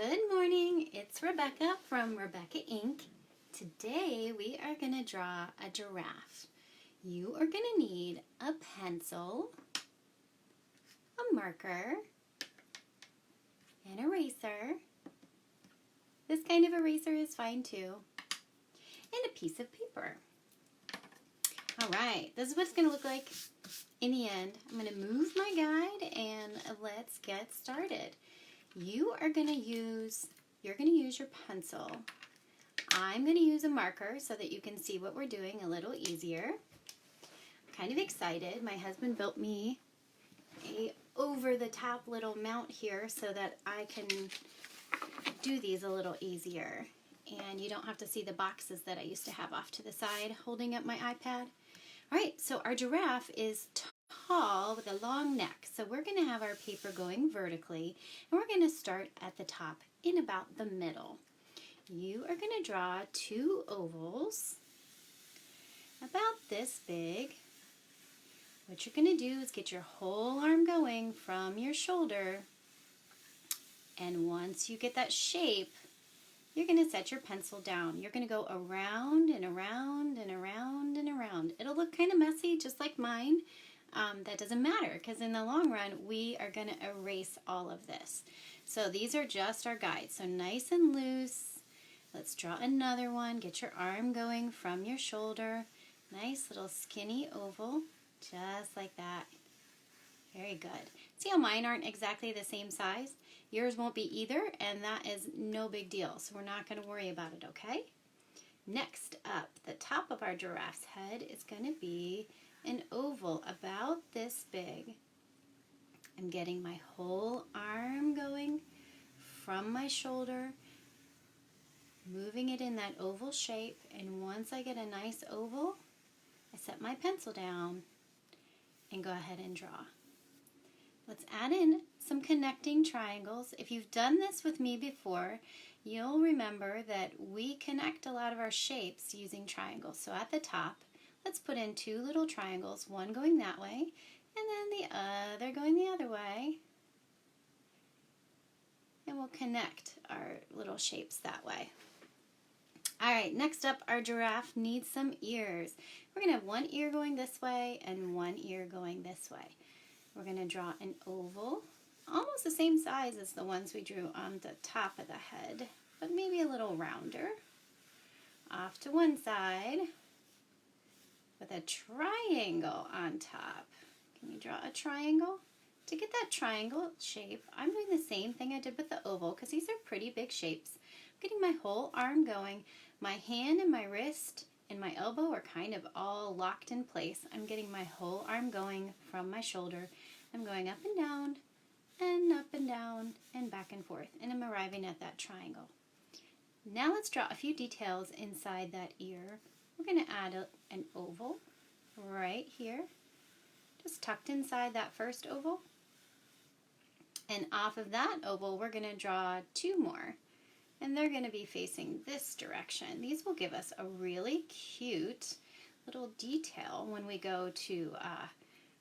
Good morning, it's Rebecca from Rebecca Inc. Today we are going to draw a giraffe. You are going to need a pencil, a marker, an eraser. This kind of eraser is fine too. And a piece of paper. Alright, this is what it's going to look like in the end. I'm going to move my guide and let's get started. You're going to use your pencil. I'm going to use a marker so that you can see what we're doing a little easier. I'm kind of excited. My husband built me a over-the-top little mount here so that I can do these a little easier. And you don't have to see the boxes that I used to have off to the side holding up my iPad. All right, so our giraffe is tall with a long neck. So we're going to have our paper going vertically, and we're going to start at the top in about the middle. You are going to draw two ovals about this big. What you're going to do is get your whole arm going from your shoulder, and once you get that shape, you're going to set your pencil down. You're going to go around and around and around and around. It'll look kind of messy, just like mine. That doesn't matter, because in the long run, we are going to erase all of this. So these are just our guides. So nice and loose. Let's draw another one. Get your arm going from your shoulder. Nice little skinny oval, just like that. Very good. See how mine aren't exactly the same size? Yours won't be either, and that is no big deal. So we're not going to worry about it, okay? Next up, the top of our giraffe's head is going to be an oval about this big. I'm getting my whole arm going from my shoulder, moving it in that oval shape, and once I get a nice oval, I set my pencil down and go ahead and draw. Let's add in some connecting triangles. If you've done this with me before, you'll remember that we connect a lot of our shapes using triangles. So at the top, let's put in two little triangles, one going that way, and then the other going the other way. And we'll connect our little shapes that way. All right, next up, our giraffe needs some ears. We're going to have one ear going this way and one ear going this way. We're going to draw an oval, almost the same size as the ones we drew on the top of the head, but maybe a little rounder. Off to one side with a triangle on top. Can you draw a triangle? To get that triangle shape, I'm doing the same thing I did with the oval because these are pretty big shapes. I'm getting my whole arm going. My hand and my wrist and my elbow are kind of all locked in place. I'm getting my whole arm going from my shoulder. I'm going up and down and back and forth, and I'm arriving at that triangle. Now let's draw a few details inside that ear. We're going to add an oval right here, just tucked inside that first oval. And off of that oval, we're going to draw two more. And they're going to be facing this direction. These will give us a really cute little detail when we go to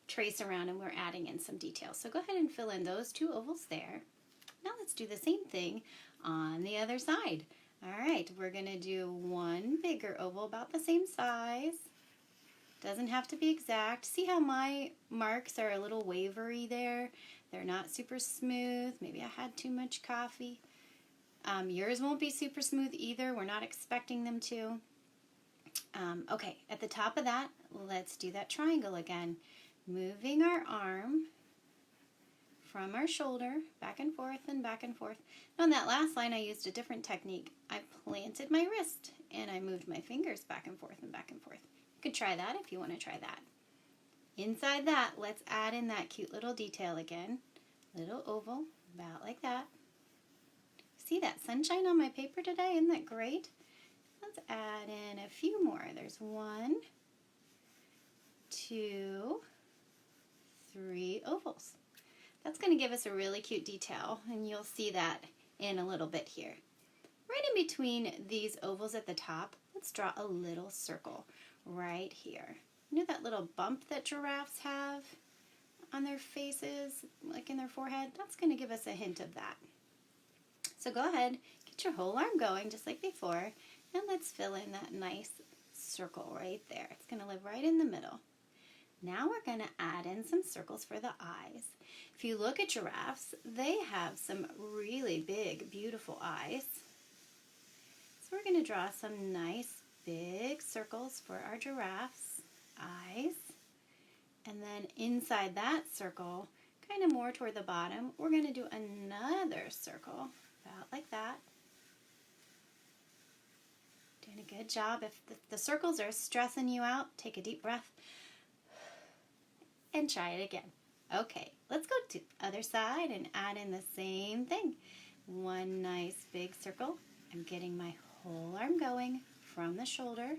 trace around and we're adding in some details. So go ahead and fill in those two ovals there. Now let's do the same thing on the other side. All right, we're going to do one bigger oval about the same size. Doesn't have to be exact. See how my marks are a little wavery there? They're not super smooth. Maybe I had too much coffee. Yours won't be super smooth either. We're not expecting them to. Okay, at the top of that, let's do that triangle again. Moving our arm from our shoulder, back and forth and back and forth. On that last line, I used a different technique. I planted my wrist and I moved my fingers back and forth and back and forth. You could try that if you want to try that. Inside that, let's add in that cute little detail again. Little oval, about like that. See that sunshine on my paper today? Isn't that great? Let's add in a few more. There's 1, 2, 3 ovals. That's going to give us a really cute detail, and you'll see that in a little bit here. Right in between these ovals at the top, let's draw a little circle right here. You know that little bump that giraffes have on their faces, like in their forehead? That's going to give us a hint of that. So go ahead, get your whole arm going just like before, and let's fill in that nice circle right there. It's going to live right in the middle. Now we're going to add in some circles for the eyes. If you look at giraffes, they have some really big, beautiful eyes. So we're going to draw some nice big circles for our giraffe's eyes. And then inside that circle, kind of more toward the bottom, we're going to do another circle, about like that. Doing a good job. If the circles are stressing you out, take a deep breath and try it again. Okay, let's go to the other side and add in the same thing. One nice big circle. I'm getting my whole arm going from the shoulder.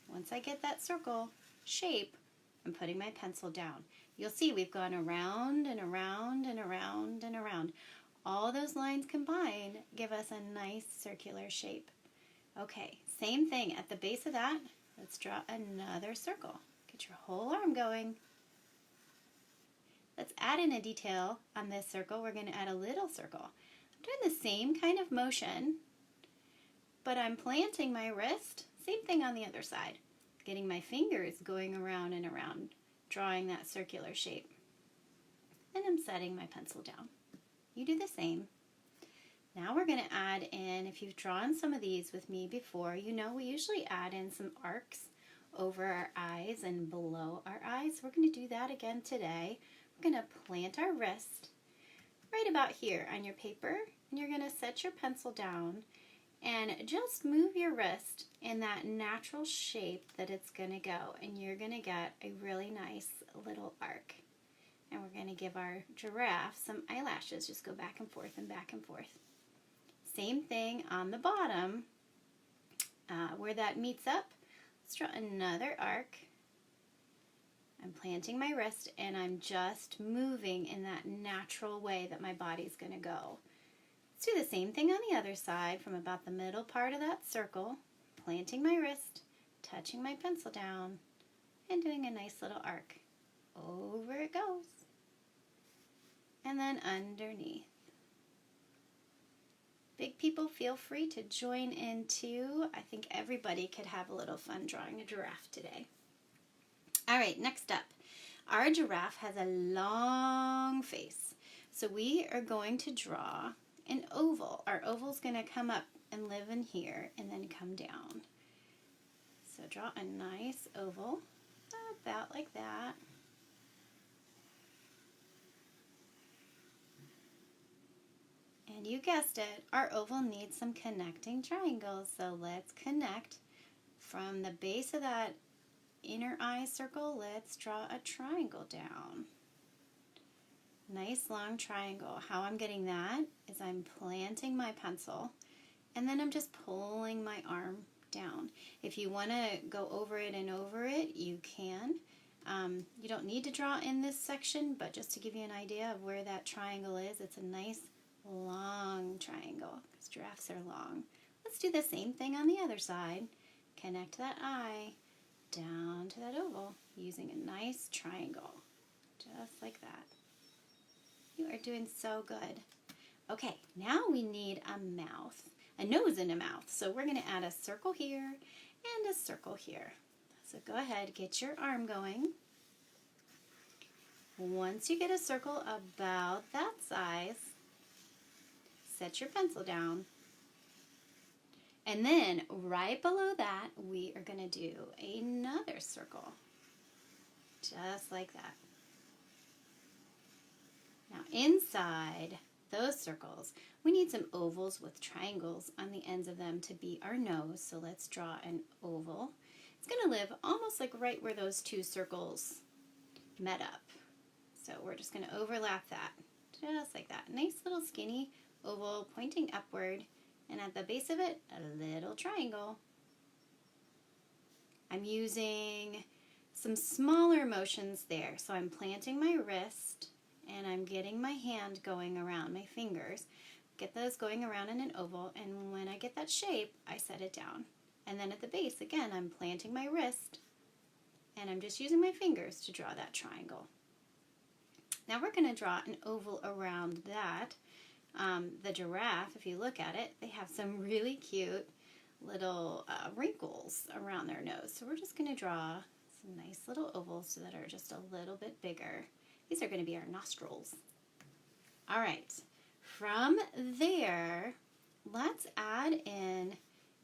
Once I get that circle shape, I'm putting my pencil down. You'll see we've gone around and around and around and around. All those lines combined give us a nice circular shape. Okay, same thing at the base of that. Let's draw another circle. Get your whole arm going. Let's add in a detail on this circle. We're going to add a little circle. I'm doing the same kind of motion, but I'm planting my wrist. Same thing on the other side. Getting my fingers going around and around, drawing that circular shape. And I'm setting my pencil down. You do the same. Now we're going to add in, if you've drawn some of these with me before, you know we usually add in some arcs over our eyes and below our eyes. We're going to do that again today. We're going to plant our wrist right about here on your paper, and you're going to set your pencil down and just move your wrist in that natural shape that it's going to go, and you're going to get a really nice little arc. And we're going to give our giraffe some eyelashes. Just go back and forth and back and forth. Same thing on the bottom where that meets up. Let's draw another arc. I'm planting my wrist and I'm just moving in that natural way that my body's going to go. Let's do the same thing on the other side from about the middle part of that circle, planting my wrist, touching my pencil down, and doing a nice little arc. Over it goes. And then underneath. Big people, feel free to join in too. I think everybody could have a little fun drawing a giraffe today. All right, next up. Our giraffe has a long face. So we are going to draw an oval. Our oval's going to come up and live in here and then come down. So draw a nice oval, about like that. And you guessed it, our oval needs some connecting triangles. So let's connect from the base of that inner eye circle. Let's draw a triangle down. Nice long triangle. How I'm getting that is I'm planting my pencil and then I'm just pulling my arm down. If you want to go over it and over it, you can. You don't need to draw in this section, but just to give you an idea of where that triangle is, it's a nice long triangle because giraffes are long. Let's do the same thing on the other side. Connect that eye down to that oval using a nice triangle, just like that. You are doing so good. Okay, now we need a mouth, a nose and a mouth. So we're going to add a circle here and a circle here. So go ahead, get your arm going. Once you get a circle about that size, set your pencil down. And then right below that, we are going to do another circle, just like that. Now inside those circles, we need some ovals with triangles on the ends of them to be our nose. So let's draw an oval. It's going to live almost like right where those two circles met up. So we're just going to overlap that, just like that. Nice little skinny oval pointing upward, and at the base of it, a little triangle. I'm using some smaller motions there. So I'm planting my wrist, and I'm getting my hand going around, my fingers. Get those going around in an oval, and when I get that shape, I set it down. And then at the base, again, I'm planting my wrist, and I'm just using my fingers to draw that triangle. Now we're going to draw an oval around that. The giraffe, if you look at it, they have some really cute little wrinkles around their nose. So we're just going to draw some nice little ovals that are just a little bit bigger. These are going to be our nostrils. All right, from there, let's add in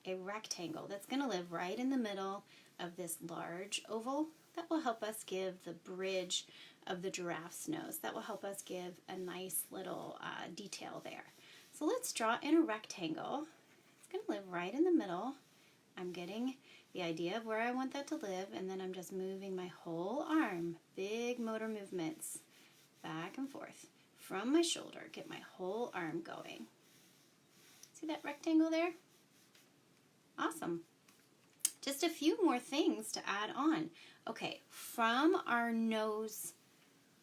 a rectangle that's going to live right in the middle of this large oval. That will help us give the bridge of the giraffe's nose. That will help us give a nice little detail there. So let's draw in a rectangle. It's going to live right in the middle. I'm getting the idea of where I want that to live, and then I'm just moving my whole arm, big motor movements, back and forth from my shoulder. Get my whole arm going. See that rectangle there? Awesome. Just a few more things to add on. Okay, from our nose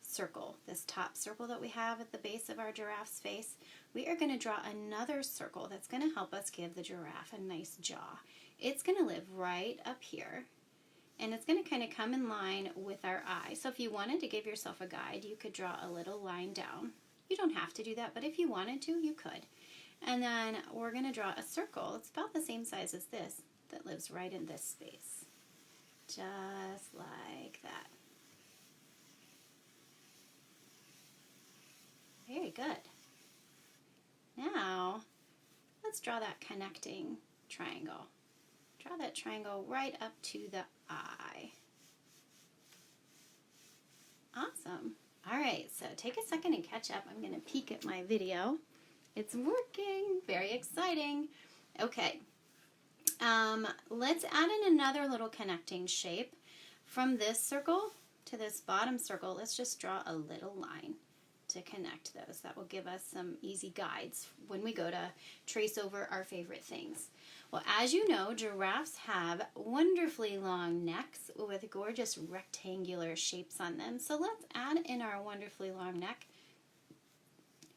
circle, this top circle that we have at the base of our giraffe's face, we are going to draw another circle that's going to help us give the giraffe a nice jaw. It's going to live right up here, and it's going to kind of come in line with our eye. So if you wanted to give yourself a guide, you could draw a little line down. You don't have to do that, but if you wanted to, you could. And then we're going to draw a circle. It's about the same size as this that lives right in this space. Just like that. Very good. Now, let's draw that connecting triangle. Draw that triangle right up to the eye. Awesome. All right, so take a second and catch up. I'm going to peek at my video. It's working. Very exciting. Okay. Let's add in another little connecting shape. From this circle to this bottom circle, let's just draw a little line to connect those. That will give us some easy guides when we go to trace over our favorite things. Well, as you know, giraffes have wonderfully long necks with gorgeous rectangular shapes on them. So let's add in our wonderfully long neck.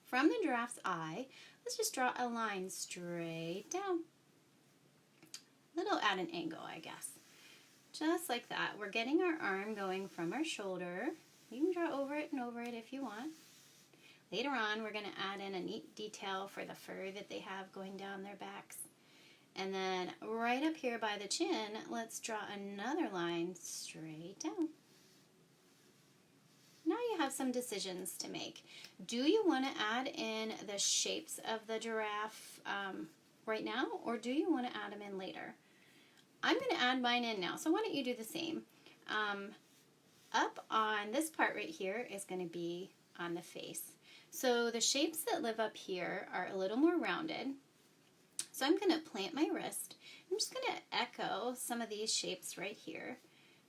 From the giraffe's eye, let's just draw a line straight down. Little at an angle, I guess. Just like that. We're getting our arm going from our shoulder. You can draw over it and over it if you want. Later on, we're going to add in a neat detail for the fur that they have going down their backs. And then right up here by the chin, let's draw another line straight down. Now you have some decisions to make. Do you want to add in the shapes of the giraffe right now, or do you want to add them in later? I'm going to add mine in now, so why don't you do the same? Up on this part right here is going to be on the face. So the shapes that live up here are a little more rounded. So I'm going to plant my wrist. I'm just going to echo some of these shapes right here.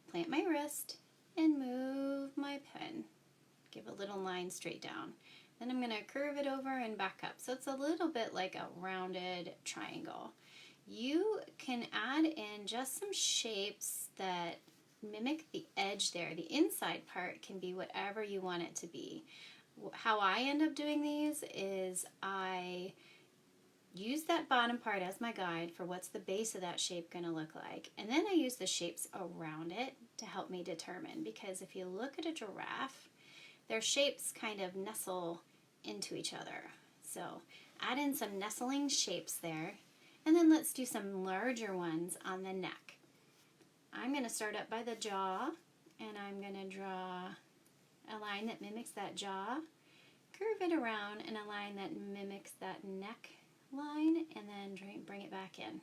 Plant my wrist and move my pen. Give a little line straight down. Then I'm going to curve it over and back up. So it's a little bit like a rounded triangle. You can add in just some shapes that mimic the edge there. The inside part can be whatever you want it to be. How I end up doing these is I use that bottom part as my guide for what's the base of that shape going to look like. And then I use the shapes around it to help me determine, because if you look at a giraffe, their shapes kind of nestle into each other. So add in some nestling shapes there, and then let's do some larger ones on the neck. I'm going to start up by the jaw, and I'm going to draw a line that mimics that jaw, curve it around, and a line that mimics that neck line, and then bring it back in.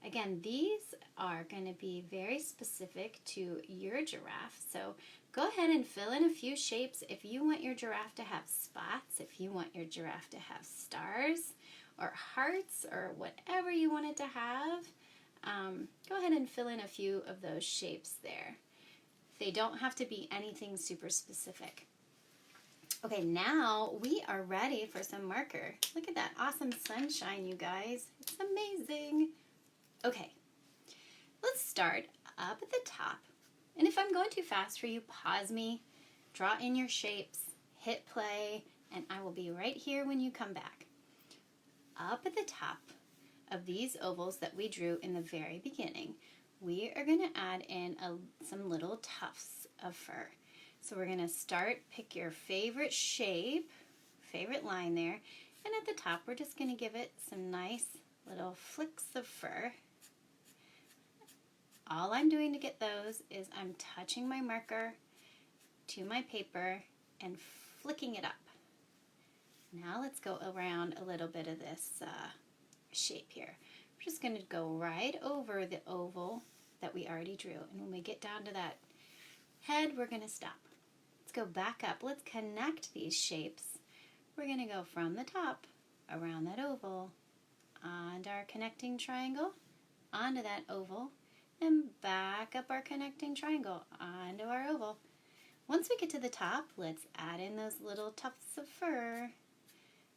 Again, these are going to be very specific to your giraffe, so go ahead and fill in a few shapes if you want your giraffe to have spots, if you want your giraffe to have stars or hearts or whatever you want it to have. Go ahead and fill in a few of those shapes there. They don't have to be anything super specific. Okay, now we are ready for some marker. Look at that awesome sunshine, you guys. It's amazing. Okay, let's start up at the top. And if I'm going too fast for you, pause me, draw in your shapes, hit play, and I will be right here when you come back. Up at the top of these ovals that we drew in the very beginning, we are going to add in some little tufts of fur. So we're going to start, pick your favorite shape, favorite line there, And at the top, we're just going to give it some nice little flicks of fur. All I'm doing to get those is I'm touching my marker to my paper and flicking it up. Now let's go around a little bit of this shape here. We're just going to go right over the oval that we already drew. And when we get down to that head, we're going to stop. Let's go back up. Let's connect these shapes. We're going to go from the top around that oval, onto our connecting triangle, onto that oval, and back up our connecting triangle, onto our oval. Once we get to the top, let's add in those little tufts of fur.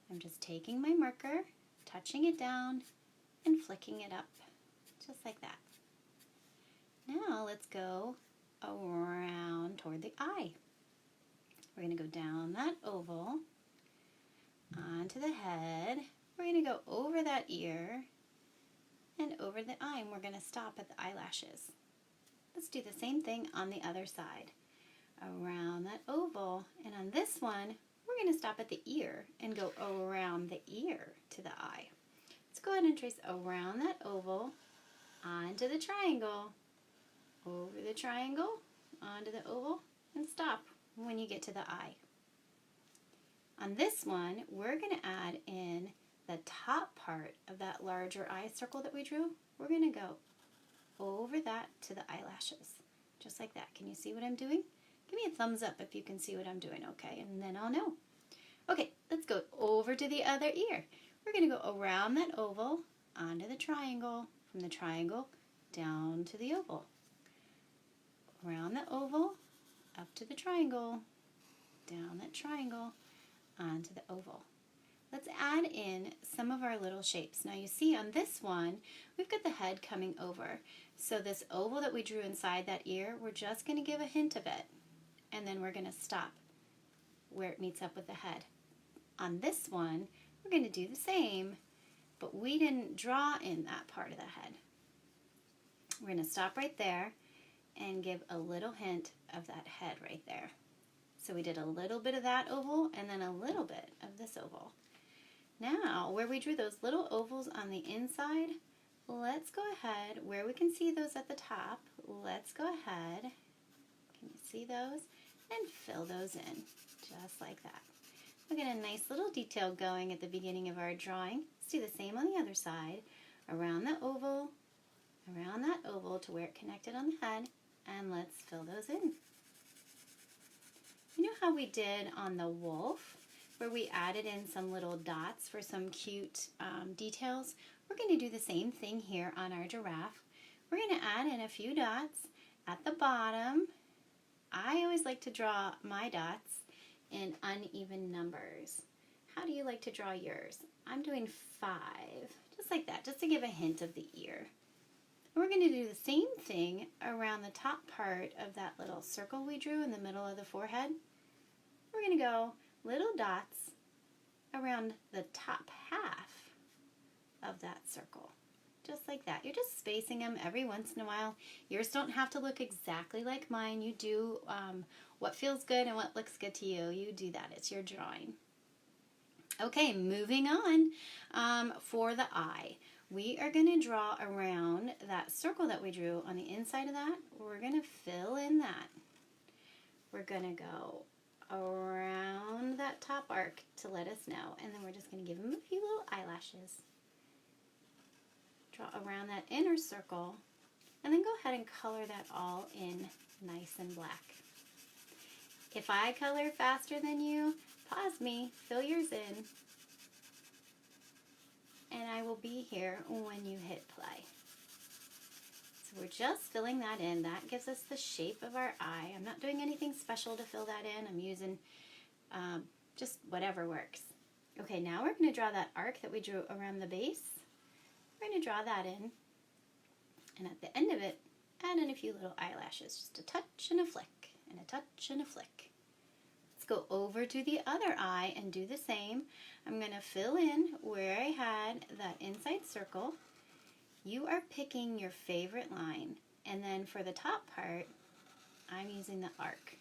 I'm just taking my marker, touching it down, and flicking it up, just like that. Now let's go around toward the eye. We're going to go down that oval, onto the head. We're going to go over that ear and over the eye, and we're going to stop at the eyelashes. Let's do the same thing on the other side. Around that oval, and on this one, we're going to stop at the ear and go around the ear to the eye. Let's go ahead and trace around that oval, onto the triangle, over the triangle, onto the oval, and stop when you get to the eye. On this one, we're going to add in the top part of that larger eye circle that we drew. We're going to go over that to the eyelashes, just like that. Can you see what I'm doing? Give me a thumbs up if you can see what I'm doing, okay? And then I'll know. Okay, let's go over to the other ear. We're going to go around that oval, onto the triangle, from the triangle down to the oval. Around the oval, up to the triangle, down that triangle, onto the oval. Let's add in some of our little shapes. Now you see on this one, we've got the head coming over. So this oval that we drew inside that ear, we're just going to give a hint of it. And then we're going to stop where it meets up with the head. On this one, we're going to do the same, but we didn't draw in that part of the head. We're going to stop right there and give a little hint of that head right there. So we did a little bit of that oval and then a little bit of this oval. Now, where we drew those little ovals on the inside, let's go ahead, where we can see those at the top, let's go ahead, can you see those? And fill those in, just like that. We'll get a nice little detail going at the beginning of our drawing. Let's do the same on the other side. Around that oval to where it connected on the head, and let's fill those in. You know how we did on the wolf, where we added in some little dots for some cute details? We're going to do the same thing here on our giraffe. We're going to add in a few dots at the bottom. I always like to draw my dots in uneven numbers. How do you like to draw yours? I'm doing 5, just like that, just to give a hint of the ear. We're going to do the same thing around the top part of that little circle we drew in the middle of the forehead. We're going to go little dots around the top half of that circle. Just like that. You're just spacing them every once in a while. Yours don't have to look exactly like mine. You do what feels good and what looks good to you. You do that. It's your drawing. Okay, moving on for the eye. We are going to draw around that circle that we drew on the inside of that. We're going to fill in that. We're going to go around that top arc to let us know. And then we're just going to give them a few little eyelashes. Draw around that inner circle, and then go ahead and color that all in nice and black. If I color faster than you, pause me, fill yours in, and I will be here when you hit play. So we're just filling that in. That gives us the shape of our eye. I'm not doing anything special to fill that in. I'm using just whatever works. Okay, now we're going to draw that arc that we drew around the base. We're going to draw that in, and at the end of it, add in a few little eyelashes, just a touch and a flick, and a touch and a flick. Let's go over to the other eye and do the same. I'm going to fill in where I had that inside circle. You are picking your favorite line, and then for the top part, I'm using the arc.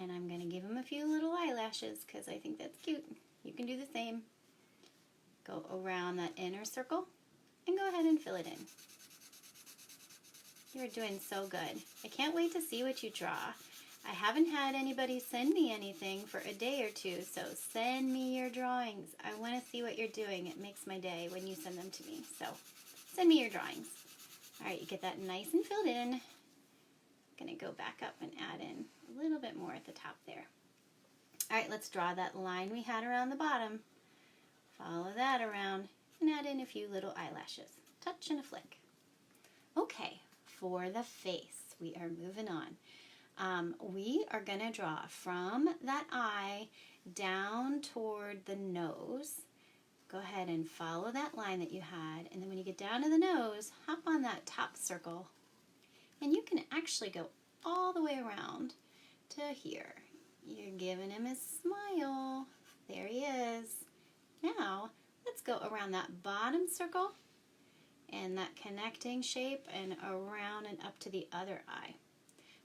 And I'm going to give them a few little eyelashes. eyelashes because I think that's cute. You can do the same. Go around that inner circle and go ahead and fill it in. You're doing so good. I can't wait to see what you draw. I haven't had anybody send me anything for a day or two, so send me your drawings. I want to see what you're doing. It makes my day when you send them to me. So send me your drawings. All right, you get that nice and filled in. I'm going to go back up and add in a little bit more at the top there. All right, let's draw that line we had around the bottom. Follow that around and add in a few little eyelashes. Touch and a flick. Okay, for the face, we are moving on. We are going to draw from that eye down toward the nose. Go ahead and follow that line that you had, and then when you get down to the nose, hop on that top circle, and you can actually go all the way around to here. You're giving him a smile. There he is. Now, let's go around that bottom circle and that connecting shape and around and up to the other eye.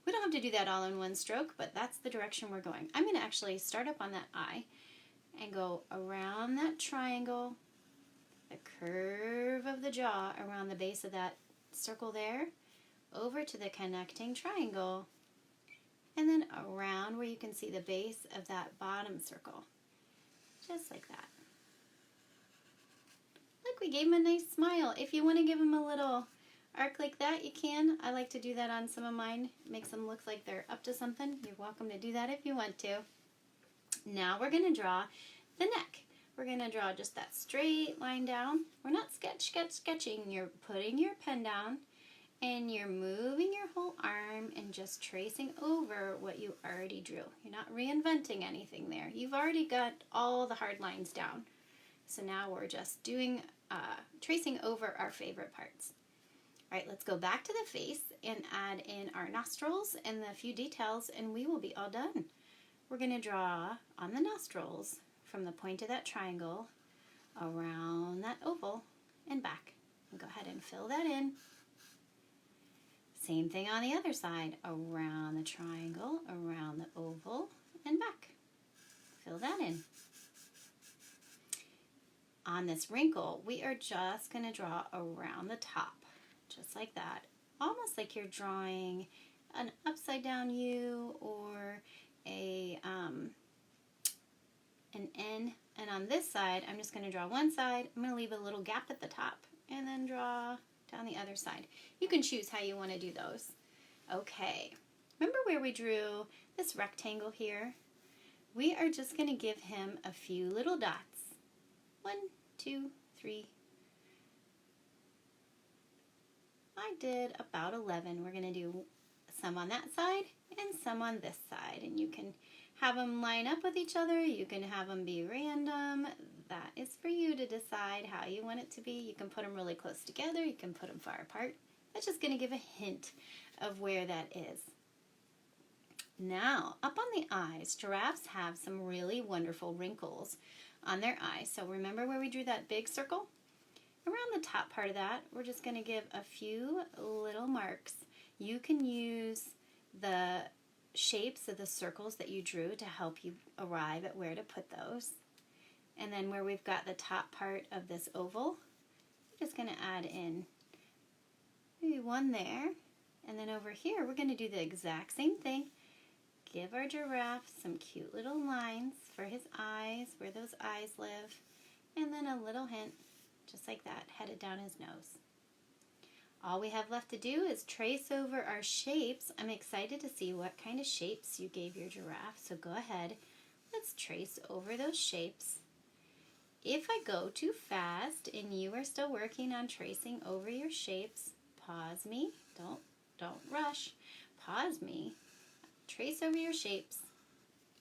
We don't have to do that all in one stroke, but that's the direction we're going. I'm going to actually start up on that eye and go around that triangle, the curve of the jaw around the base of that circle there, over to the connecting triangle, and then around where you can see the base of that bottom circle. Just like that. Look, we gave him a nice smile. If you want to give him a little arc like that, you can. I like to do that on some of mine. It makes them look like they're up to something. You're welcome to do that if you want to. Now we're going to draw the neck. We're going to draw just that straight line down. We're not sketching. You're putting your pen down and you're moving your whole arm and just tracing over what you already drew. You're not reinventing anything there. You've already got all the hard lines down. So now we're just doing tracing over our favorite parts. All right, let's go back to the face and add in our nostrils and the few details, and we will be all done. We're going to draw on the nostrils from the point of that triangle around that oval and back. And go ahead and fill that in. Same thing on the other side, around the triangle, around the oval, and back. Fill that in. On this wrinkle, we are just going to draw around the top, just like that. Almost like you're drawing an upside down U or an N. And on this side, I'm just going to draw one side. I'm going to leave a little gap at the top and then draw down the other side. You can choose how you want to do those. Okay, remember where we drew this rectangle here? We are just going to give him a few little dots. 1, 2, 3. I did about 11. We're going to do some on that side and some on this side. And you can have them line up with each other. You can have them be random. That is for you to decide how you want it to be. You can put them really close together. You can put them far apart. That's just going to give a hint of where that is. Now, up on the eyes, giraffes have some really wonderful wrinkles on their eyes. So remember where we drew that big circle? Around the top part of that, we're just going to give a few little marks. You can use the shapes of the circles that you drew to help you arrive at where to put those. And then where we've got the top part of this oval, we're just going to add in maybe one there. And then over here, we're going to do the exact same thing. Give our giraffe some cute little lines for his eyes, where those eyes live, and then a little hint, just like that, headed down his nose. All we have left to do is trace over our shapes. I'm excited to see what kind of shapes you gave your giraffe, so go ahead. Let's trace over those shapes. If I go too fast and you are still working on tracing over your shapes, pause me. Don't rush. Pause me. Trace over your shapes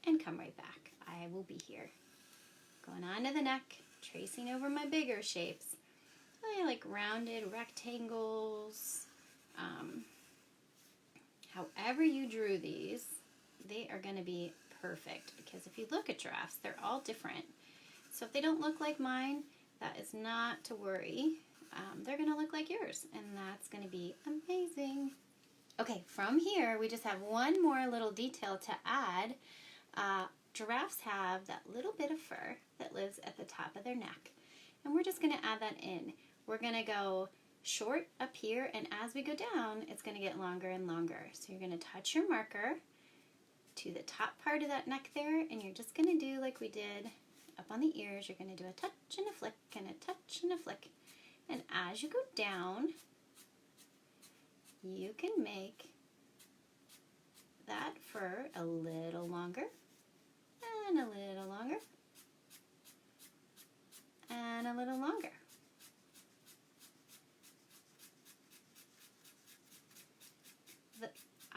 and come right back. I will be here. Going on to the neck, tracing over my bigger shapes. I like rounded rectangles. However you drew these, they are going to be perfect because if you look at giraffes, they're all different. So if they don't look like mine, that is not to worry. They're going to look like yours, and that's going to be amazing. Okay, from here, we just have one more little detail to add. giraffes have that little bit of fur that lives at the top of their neck. And we're just going to add that in. We're going to go short up here, and as we go down, it's going to get longer and longer. So you're going to touch your marker to the top part of that neck there, and you're just going to do like we did up on the ears. You're going to do a touch and a flick and a touch and a flick. And as you go down, you can make that fur a little longer and a little longer and a little longer.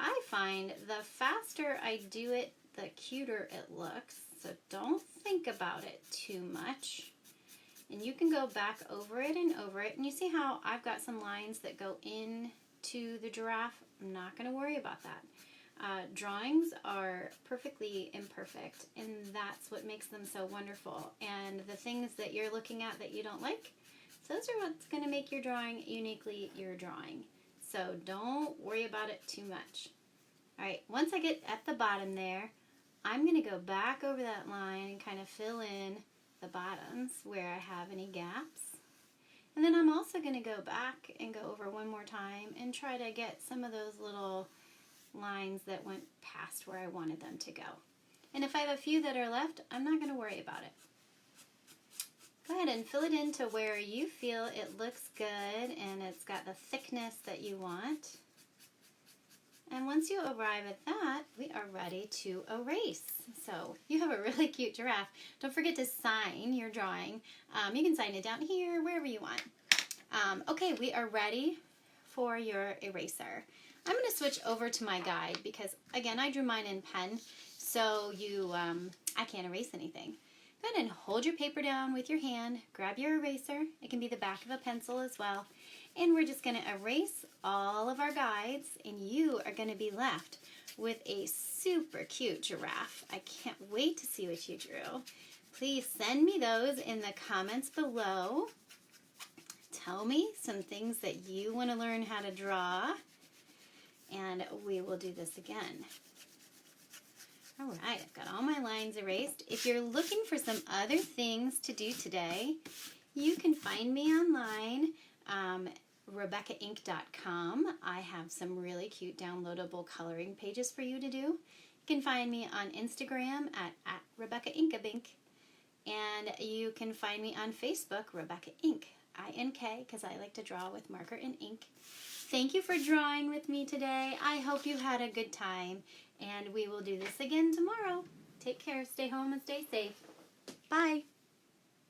I find the faster I do it, the cuter it looks. So don't think about it too much. And you can go back over it and over it. And you see how I've got some lines that go into the giraffe? I'm not going to worry about that. Drawings are perfectly imperfect, and that's what makes them so wonderful. And the things that you're looking at that you don't like, those are what's going to make your drawing uniquely your drawing. So don't worry about it too much. All right, once I get at the bottom there, I'm going to go back over that line and kind of fill in the bottoms where I have any gaps. And then I'm also going to go back and go over one more time and try to get some of those little lines that went past where I wanted them to go. And if I have a few that are left, I'm not going to worry about it. Go ahead and fill it in to where you feel it looks good and it's got the thickness that you want. And once you arrive at that, we are ready to erase. So you have a really cute giraffe. Don't forget to sign your drawing. You can sign it down here, wherever you want. Okay, we are ready for your eraser. I'm going to switch over to my guide because, again, I drew mine in pen, so I can't erase anything. Go ahead and hold your paper down with your hand. Grab your eraser. It can be the back of a pencil as well. And we're just going to erase all of our guides, and you are going to be left with a super cute giraffe. I can't wait to see what you drew. Please send me those in the comments below. Tell me some things that you want to learn how to draw, and we will do this again. All right, I've got all my lines erased. If you're looking for some other things to do today, you can find me online, RebeccaInk.com. I have some really cute downloadable coloring pages for you to do. You can find me on Instagram at RebeccaInkabink, and you can find me on Facebook, Rebecca Ink, I-N-K, because I like to draw with marker and ink. Thank you for drawing with me today. I hope you had a good time, and we will do this again tomorrow. Take care, stay home, and stay safe. Bye.